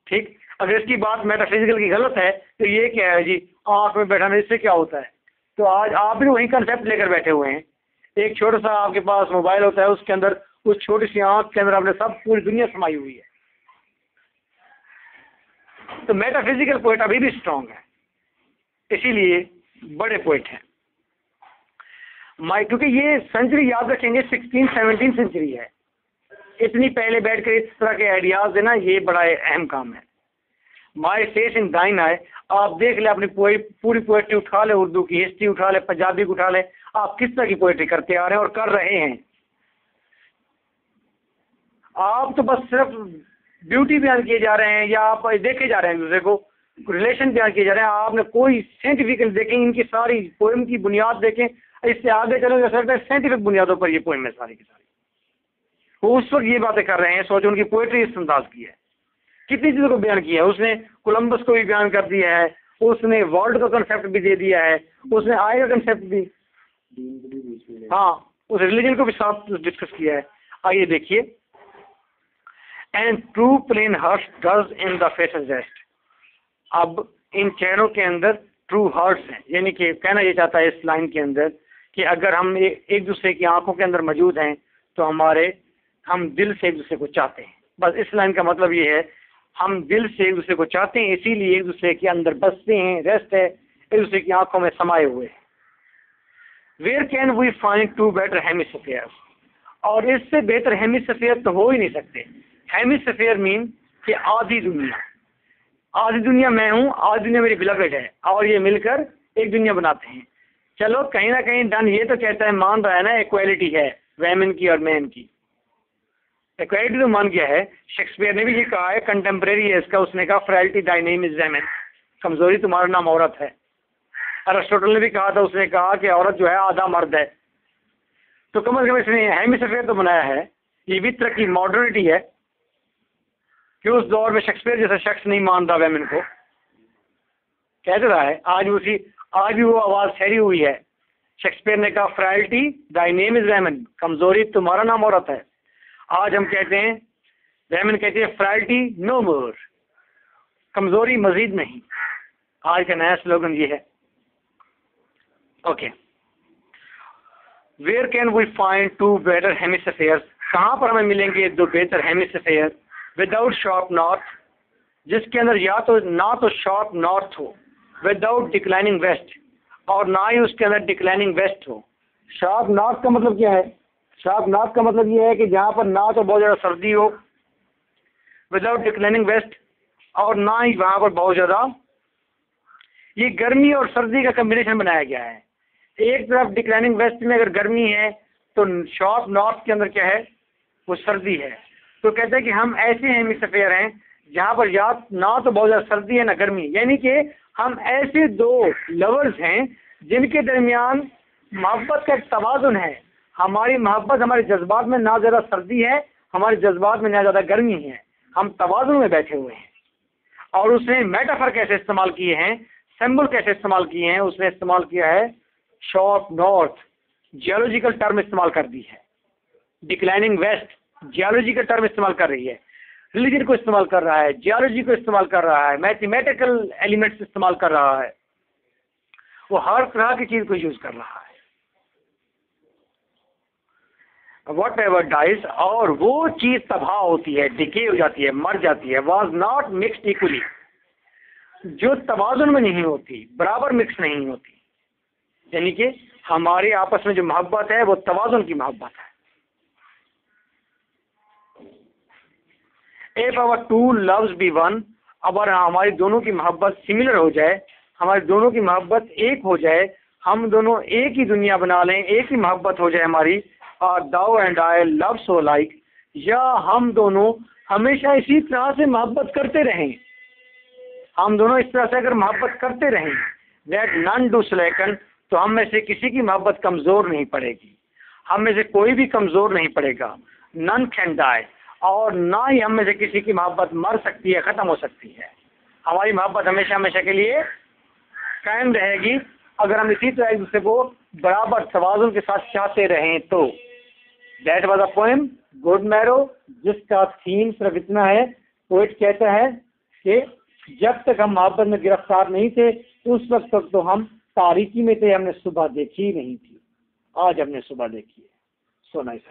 ठीक। अगर इसकी बात मेटाफिजिकल की गलत है तो ये क्या है जी, आंख में बैठाने इससे क्या होता है। तो आज आप भी वही कंसेप्ट लेकर बैठे हुए हैं। एक छोटा सा आपके पास मोबाइल होता है, उसके अंदर उस छोटी सी आंख के अंदर आपने सब पूरी दुनिया समाई हुई है। तो मेटाफिजिकल पोइट अभी भी स्ट्रांग है, इसीलिए बड़े पोइट हैं। क्योंकि ये सेंचुरी याद रखेंगे 16-17 सेंचुरी है। इतनी पहले बैठकर इस तरह के आइडियाज देना, ये बड़ा अहम काम है। माई फेस इन दाइन आई, आप देख ले अपनी पूरी पोएट्री उठा ले, उर्दू की हिस्ट्री उठा ले, पंजाबी की उठा ले, आप किस तरह की पोएट्री करते आ रहे हैं और कर रहे हैं। आप तो बस सिर्फ ब्यूटी बयान किए जा रहे हैं, या आप देखे जा रहे हैं दूसरे को, रिलेशन बयान किए जा रहे हैं। आपने कोई साइंटिफिकल देखें, इनकी सारी पोएम की बुनियाद देखें, इससे आगे चलोगे सर साइंटिफिक बुनियादों पर ये पोएम है सारी की सारी। वो उस वक्त ये बातें कर रहे हैं, सोचो उनकी पोएट्री इस अंदाज की है। कितनी चीज़ों को बयान किया है उसने, कोलंबस को भी बयान कर दिया है उसने, वर्ल्ड का कंसेप्ट भी दे दिया है उसने, आय का कंसेप्ट भी, हाँ, उस रिलीजन को भी साथ डिस्कस किया है। आइए देखिए, and true plain hearts does in the faces rest. अब इन चेहरों के अंदर ट्रू हर्ट्स हैं, यानी कि कहना ये चाहता है इस लाइन के अंदर कि अगर हम एक दूसरे की आंखों के अंदर मौजूद हैं तो हम दिल से एक दूसरे को चाहते हैं। बस इस लाइन का मतलब ये है, हम दिल से एक दूसरे को चाहते हैं, इसीलिए एक दूसरे के अंदर बसते हैं, रेस्ट है, एक दूसरे की आंखों में समाये हुए हैं। Where can we find two better hemispheres, और इससे बेहतर हेमिस्फीयर तो हो ही नहीं सकते। हेमिस्फीयर मीन कि आधी दुनिया, आधी दुनिया मैं हूँ, आधी दुनिया मेरी बिलवेड है, और ये मिलकर एक दुनिया बनाते हैं। चलो कहीं ना कहीं डन ये तो कहता है, मान रहा है ना इक्वालिटी है वेमेन की और मैन की, इक्वालिटी तो मान गया है। शेक्सपियर ने भी ये कहा है, कंटेम्प्रेरी है इसका, उसने कहा फ्रैलिटी दाई नेम इज वेमेन, कमजोरी तुम्हारा नाम औरत है। अरिस्टोटल ने भी कहा था, उसने कहा कि औरत जो है आधा मर्द है। तो कम से कम इसने हेमिस्फीयर तो बनाया है। ये भी तरह की मॉडर्निटी है कि उस दौर में शेक्सपियर जैसा शख्स नहीं मानता वेमेन को, कहते रहा है। आज भी वो आवाज़ ठहरी हुई है। शेक्सपियर ने कहा फ्रैलिटी दाई नेम इज वेमेन, कमजोरी तुम्हारा नाम औरत है। आज हम कहते हैं, वेमेन कहती है फ्रैलिटी नो मोर, कमजोरी मजीद नहीं। आज का नया स्लोगन ये है। Okay, where can we find two better hemispheres, कहाँ पर हमें मिलेंगे दो बेहतर हेमिस्फीयर। विदाउट शार्प नॉर्थ, जिसके अंदर या तो ना तो शार्प नॉर्थ हो, विदाउट डिक्लाइनिंग वेस्ट, और ना ही उसके अंदर डिक्लाइनिंग वेस्ट हो। शार्प नॉर्थ का मतलब क्या है? शार्प नॉर्थ का मतलब ये है कि जहाँ पर ना तो बहुत ज़्यादा सर्दी हो, विदाउट डिक्लाइनिंग वेस्ट, और ना ही वहाँ पर बहुत ज़्यादा ये गर्मी और सर्दी का कम्बिनेशन बनाया गया है। एक तरफ डिक्लाइनिंग वेस्ट में अगर गर्मी है तो शार्प नॉर्थ के अंदर क्या है, वो सर्दी है। तो कहते हैं कि हम ऐसे हेमिस्फीयर हैं जहाँ पर या ना तो बहुत ज़्यादा सर्दी है ना गर्मी, यानी कि हम ऐसे दो लवर्स हैं जिनके दरमियान मोहब्बत का एक तवाज़ुन है। हमारी मोहब्बत, हमारे जज्बात में ना ज़्यादा सर्दी है, हमारे जज्बात में ना ज़्यादा गर्मी है, हम तवाज़ुन में बैठे हुए हैं। और उसने मेटाफर कैसे इस्तेमाल किए हैं, सिंबल कैसे इस्तेमाल किए हैं, उसने इस्तेमाल किया है शार्प नॉर्थ, जियोलॉजिकल टर्म इस्तेमाल कर दी है। डिक्लाइनिंग वेस्ट जियोलॉजिकल टर्म इस्तेमाल कर रही है, रिलीजन को इस्तेमाल कर रहा है, जियोलॉजी को इस्तेमाल कर रहा है, मैथमेटिकल एलिमेंट्स इस्तेमाल कर रहा है, वो हर तरह की चीज को यूज कर रहा है। वॉट एवर डाइज, और वो चीज तबाह होती है, डिके हो जाती है, मर जाती है। वॉज नॉट मिक्सड इक्वली, जो तवाजुन में नहीं होती, बराबर मिक्स नहीं होती, यानी कि हमारे आपस में जो मोहब्बत है वो तवाजुन की मोहब्बत है। If our two loves be one, अगर हमारी दोनों की मोहब्बत सिमिलर हो जाए, हमारी दोनों की मोहब्बत एक हो जाए, हम दोनों एक ही दुनिया बना लें, एक ही मोहब्बत हो जाए हमारी, और दाओ and I love so like, या हम दोनों हमेशा इसी तरह से मोहब्बत करते रहें, हम दोनों इस तरह से अगर मोहब्बत करते रहें, दैट नन डू स्लैकन, तो हम में से किसी की मोहब्बत कमज़ोर नहीं पड़ेगी, हम में से कोई भी कमज़ोर नहीं पड़ेगा। नन कैन डाई, और ना ही हम में से किसी की मोहब्बत मर सकती है, ख़त्म हो सकती है। हमारी मोहब्बत हमेशा हमेशा के लिए कायम रहेगी अगर हम इसी तरह एक दूसरे को बराबर तवाज़ुन के साथ चाहते रहें तो। That was a poem good marrow, जिसका थीम सिर्फ इतना है, पोएट कहता है कि जब तक हम मोहब्बत में गिरफ्तार नहीं थे उस वक्त तक तो हम तारीकी में थे, हमने सुबह देखी ही नहीं थी, आज हमने सुबह देखी है। So nice.